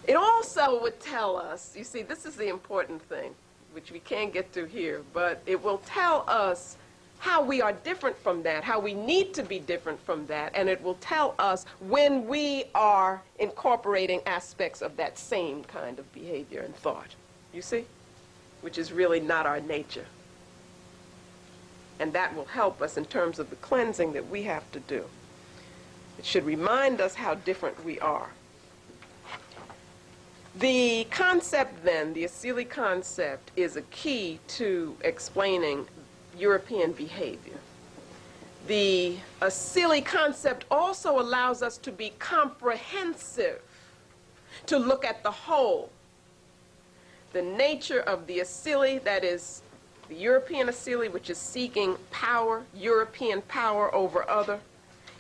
It also would tell us, you see, this is the important thing, which we can't get to here, but it will tell us how we are different from that, how we need to be different from that, and it will tell us when we are incorporating aspects of that same kind of behavior and thought, you see, which is really not our nature. And that will help us in terms of the cleansing that we have to do. It should remind us how different we are. The concept then, the Asili concept, is a key to explaining European behavior. The Asili concept also allows us to be comprehensive, to look at the whole. The nature of the Asili, that is the European Asili, which is seeking power, European power over other,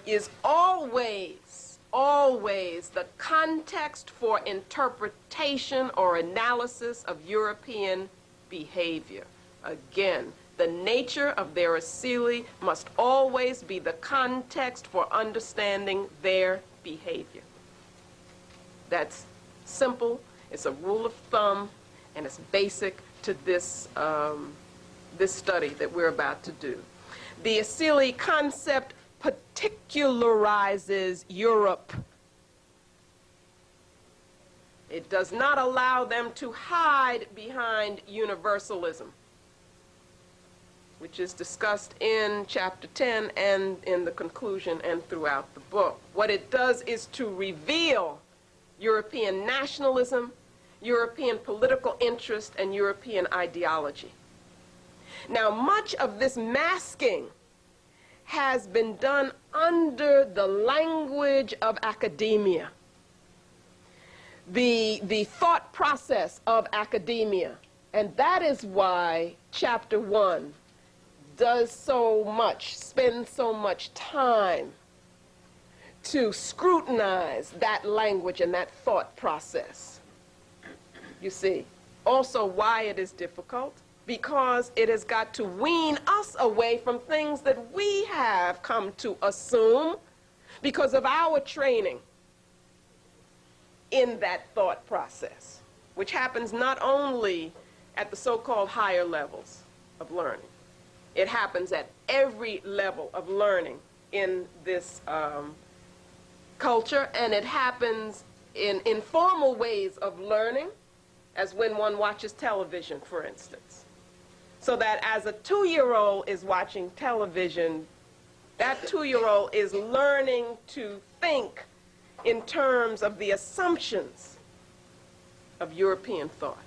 is always the context for interpretation or analysis of European behavior. Again, the nature of their Asili must always be the context for understanding their behavior. That's simple, it's a rule of thumb, and it's basic to this, this study that we're about to do. The Asili concept particularizes Europe. It does not allow them to hide behind universalism, which is discussed in chapter 10 and in the conclusion and throughout the book. What it does is to reveal European nationalism, European political interest, and European ideology. Now, much of this masking has been done under the language of academia, the thought process of academia. And that is why chapter 1 does so much, spends so much time to scrutinize that language and that thought process. You see, also why it is difficult, because it has got to wean us away from things that we have come to assume because of our training in that thought process, which happens not only at the so-called higher levels of learning. It happens at every level of learning in this culture, and it happens in informal ways of learning, as when one watches television, for instance. So that as a 2-year-old is watching television, that 2-year-old is learning to think in terms of the assumptions of European thought.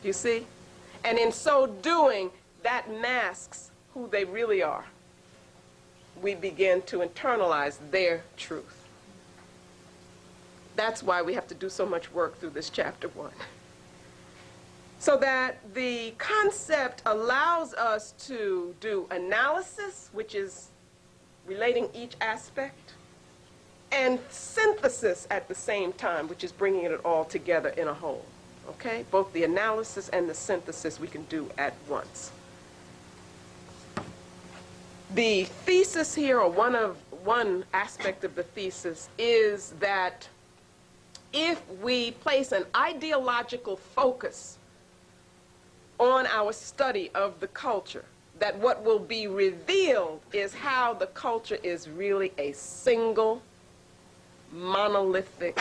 You see? And in so doing, that masks who they really are. We begin to internalize their truth. That's why we have to do so much work through this chapter 1. So that the concept allows us to do analysis, which is relating each aspect, and synthesis at the same time, which is bringing it all together in a whole. Okay? Both the analysis and the synthesis we can do at once. The thesis here, or one aspect of the thesis, is that if we place an ideological focus on our study of the culture, that what will be revealed is how the culture is really a single, monolithic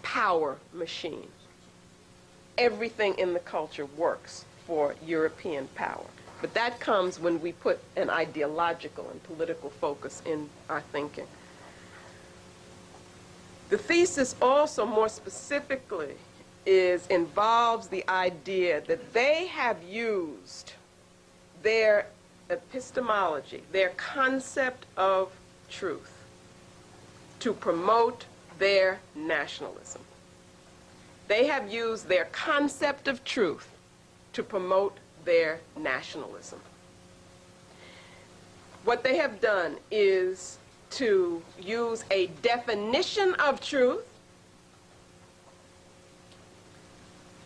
power machine. Everything in the culture works for European power. But that comes when we put an ideological and political focus in our thinking. The thesis also, more specifically, involves the idea that they have used their epistemology, their concept of truth, to promote their nationalism. They have used their concept of truth to promote their nationalism. What they have done is to use a definition of truth,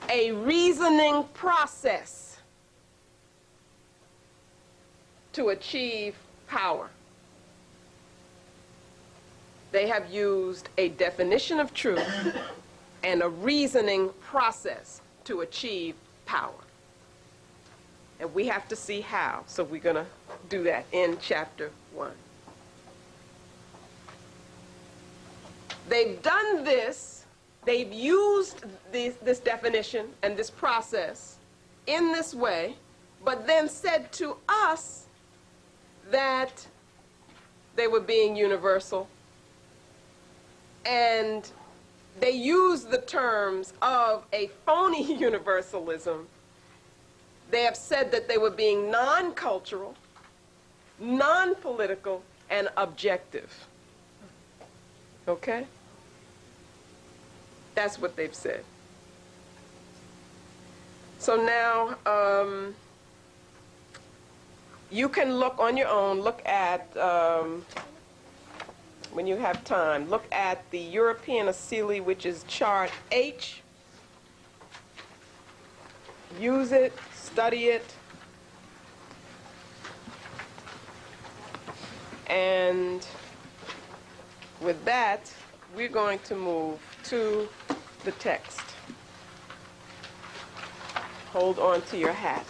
a reasoning process to achieve power. they have used a definition of truth and a reasoning process to achieve power. And we have to see how. So we're going to do that in chapter 1. They've done this, they've used this definition and this process in this way, but then said to us that they were being universal. And they used the terms of a phony universalism. They have said that they were being non-cultural, non-political, and objective. Okay? That's what they've said. So now, you can look on your own, look at, when you have time, look at the European Asili, which is chart H. Use it, study it, and with that, we're going to move to the text. Hold on to your hat.